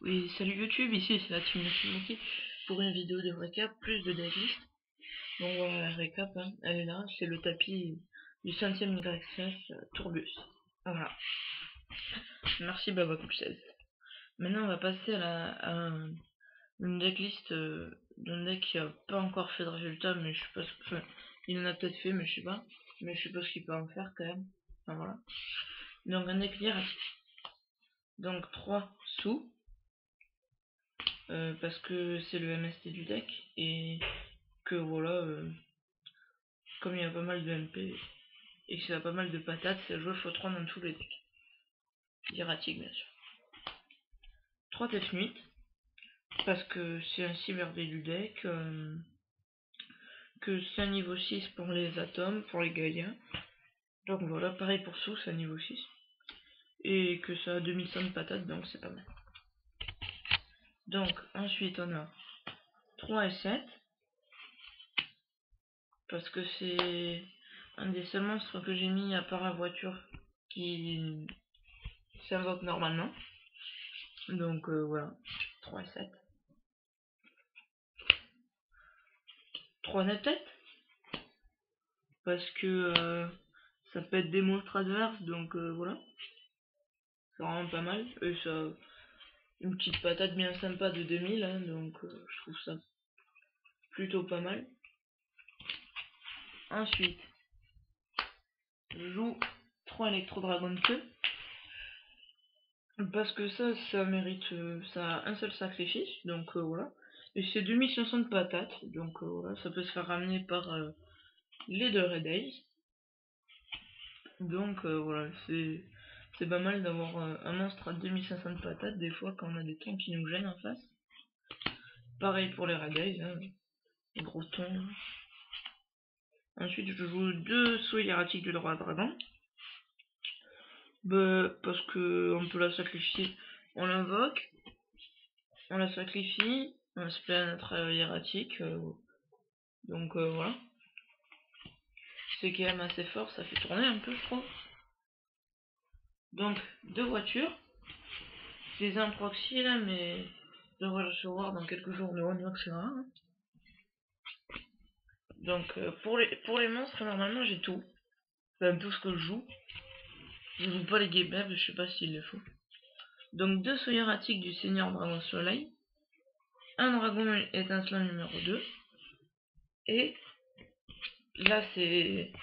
Oui, salut YouTube, ici c'est la team Moki pour une vidéo de récap, plus de decklist. Donc voilà, la récap, hein, elle est là, c'est le tapis du 5ème YXS Tourbus. Voilà, merci Babacoup16. Maintenant on va passer une decklist d'un deck qui a pas encore fait de résultat, mais je sais pas ce que... il en a peut-être fait, mais je sais pas. Mais je sais pas ce qu'il peut en faire quand même. Enfin voilà. Donc un deck lire, donc 3 sous. Parce que c'est le MST du deck et que voilà, comme il y a pas mal de MP et que ça a pas mal de patates, c'est joué x3 dans tous les decks. Hiératique bien sûr. 3 têtes nuit, parce que c'est un cyber du deck, que c'est un niveau 6 pour les atomes, pour les gaïens. Donc voilà, pareil pour sous, c'est un niveau 6. Et que ça a 2100 de patates, donc c'est pas mal. Donc ensuite on a 3 et 7. Parce que c'est un des seuls monstres que j'ai mis à part la voiture qui s'invoque normalement. Donc voilà, 3 et 7. 3 net têtes. Parce que ça peut être des monstres adverses, donc voilà. C'est vraiment pas mal. Et ça, une petite patate bien sympa de 2000, hein, donc je trouve ça plutôt pas mal. Ensuite, je joue 3 Electro Dragon Queue. Parce que ça mérite, ça a un seul sacrifice, donc voilà. Et c'est 2500 de patates, donc voilà, ça peut se faire ramener par les deux Red Eyes. Donc voilà, c'est pas mal d'avoir un monstre à 2500 de patates, des fois quand on a des tons qui nous gênent en face. Pareil pour les Red Eyes, hein, gros tons. Ensuite je joue 2 sauts hiératiques du droit dragon. Bah, parce que on peut la sacrifier, on l'invoque, on la sacrifie, on se plaît à notre hiératique, donc voilà. C'est quand même assez fort, ça fait tourner un peu je trouve. Donc 2 voitures. C'est un proxy là, mais je devrais le recevoir dans quelques jours de One Wax. Donc pour les monstres, normalement j'ai tout. Enfin tout ce que je joue. Je joue pas les Game je sais pas s'il le faut. Donc 2 sauts hiératiques du Seigneur Dragon Soleil. Un dragon étincelant numéro 2. Et là c'est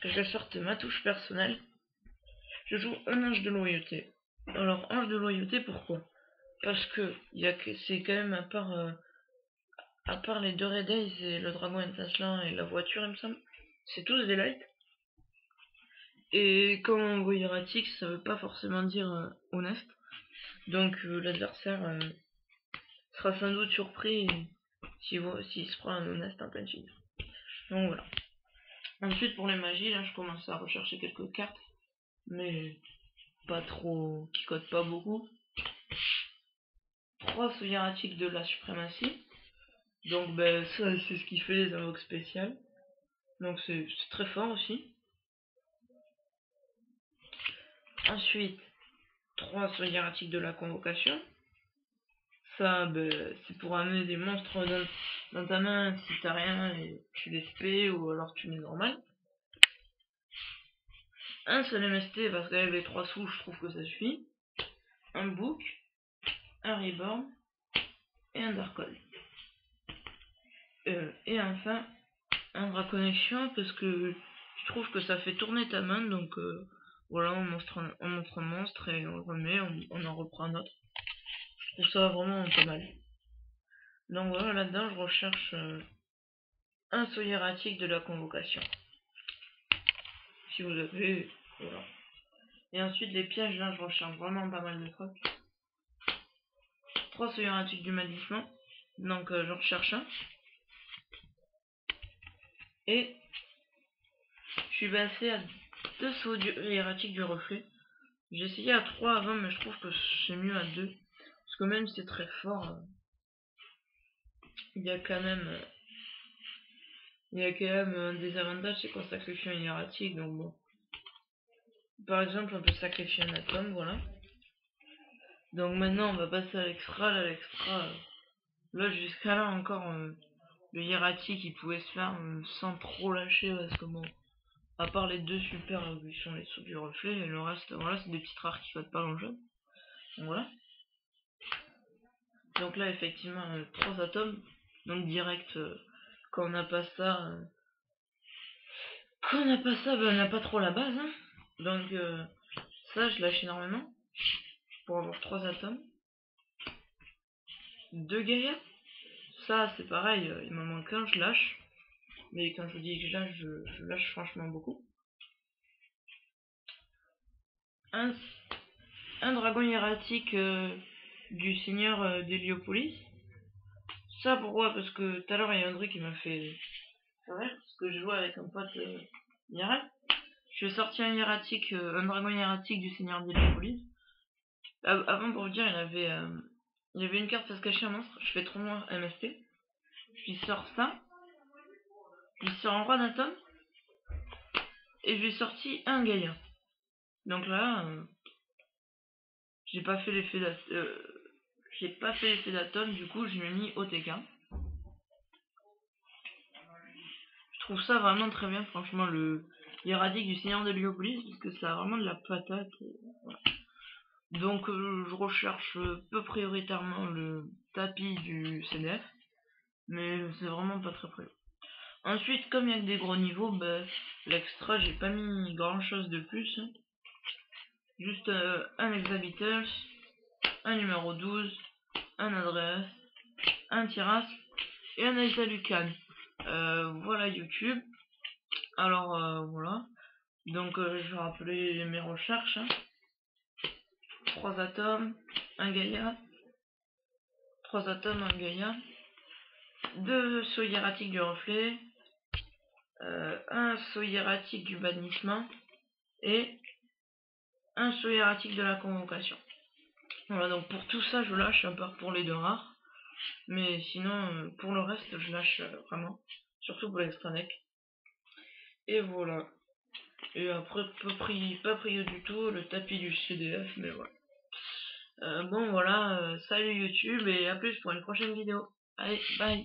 quelque sorte ma touche personnelle. Je joue un ange de loyauté. Alors ange de loyauté pourquoi? Parce que c'est quand même à part les deux Red Eyes et le dragon étincelant et la voiture il me semble, c'est tous des lights. Et quand on voit hiératique, ça veut pas forcément dire honnête. Donc l'adversaire sera sans doute surpris s'il se prend un honnête en pleine figure. Donc voilà. Ensuite pour les magies, là je commence à rechercher quelques cartes, mais pas trop, qui codent pas beaucoup. 3 sous hiératiques de la suprématie. Donc ben ça c'est ce qui fait les invoques spéciales. Donc c'est très fort aussi. Ensuite, 3 sur hiératique de la convocation. Ça, ben, c'est pour amener des monstres dans ta main si t'as rien et tu les spé ou alors tu les normales. Un seul MST parce qu'avec les 3 sous, je trouve que ça suffit. Un book, un reborn et un darkhold. Et enfin, un draconnexion parce que je trouve que ça fait tourner ta main, donc voilà, on montre un monstre et on le remet, on en reprend un autre. Je trouve ça vraiment pas mal. Donc voilà, là-dedans, je recherche un saut hiératique de la convocation. Si vous avez, voilà. Et ensuite, les pièges, là, je recherche vraiment pas mal de trucs. 3 sauts hiératiques du magicien. Donc, j'en recherche un. Et je suis passé à 2 sauts hiératiques du reflet. J'ai essayé à 3 avant, mais je trouve que c'est mieux à 2. Parce que même si c'est très fort, il y a quand même un désavantage, c'est qu'on sacrifie un hiératique, donc bon. Par exemple, on peut sacrifier un atome, voilà. Donc maintenant on va passer à l'extra. Là jusqu'à là encore, le hiératique il pouvait se faire sans trop lâcher, parce que bon, à part les deux super qui sont les sauts du reflet, et le reste, voilà, c'est des petites rares qui flottent pas dans le jeu. Donc voilà. Donc là effectivement 3 atomes, donc direct, quand on n'a pas ça, on n'a pas trop la base, hein. Donc ça je lâche énormément pour avoir 3 atomes. 2 Gaïa, ça c'est pareil, il m'en manque un, je lâche. Mais quand je vous dis que je lâche, je lâche franchement beaucoup. Un dragon hiératique du seigneur d'Héliopolis. Ça pourquoi? Parce que tout à l'heure il y a André qui m'a fait rire, parce que je jouais avec un pote IRL. Je suis sorti un dragon hiératique du seigneur d'Héliopolis. Avant, pour vous dire, il y avait une carte face cachée, un monstre. Je fais trop moins MST. Je lui sors ça. Je lui sors un roi d'atome. Et je lui ai sorti un Gaïa. Donc là, j'ai pas fait l'effet d'atome, du coup je l'ai mis OTK. Je trouve ça vraiment très bien, franchement, le hiératique du seigneur de Lyopolis, parce que ça a vraiment de la patate. Voilà. Donc je recherche peu prioritairement le tapis du CDF, mais c'est vraiment pas très prévu. Ensuite, comme il y a que des gros niveaux, l'extra j'ai pas mis grand chose de plus. Juste un Exabeatles, un numéro 12, un Adresse, un Tiras et un Isalucan. Voilà YouTube. Alors voilà. Donc je vais rappeler mes recherches. 3 atomes, un Gaïa. 3 atomes, un Gaïa. 2 sauts hiératiques du reflet. Un saut hiératique du bannissement. Et un saut hiératique de la convocation. Voilà, donc pour tout ça je lâche, un peu pour les 2 rares. Mais sinon pour le reste je lâche vraiment. Surtout pour l'extra deck. Et voilà. Et après pas prio du tout le tapis du CDF, mais voilà. Bon voilà, salut YouTube et à plus pour une prochaine vidéo. Allez, bye.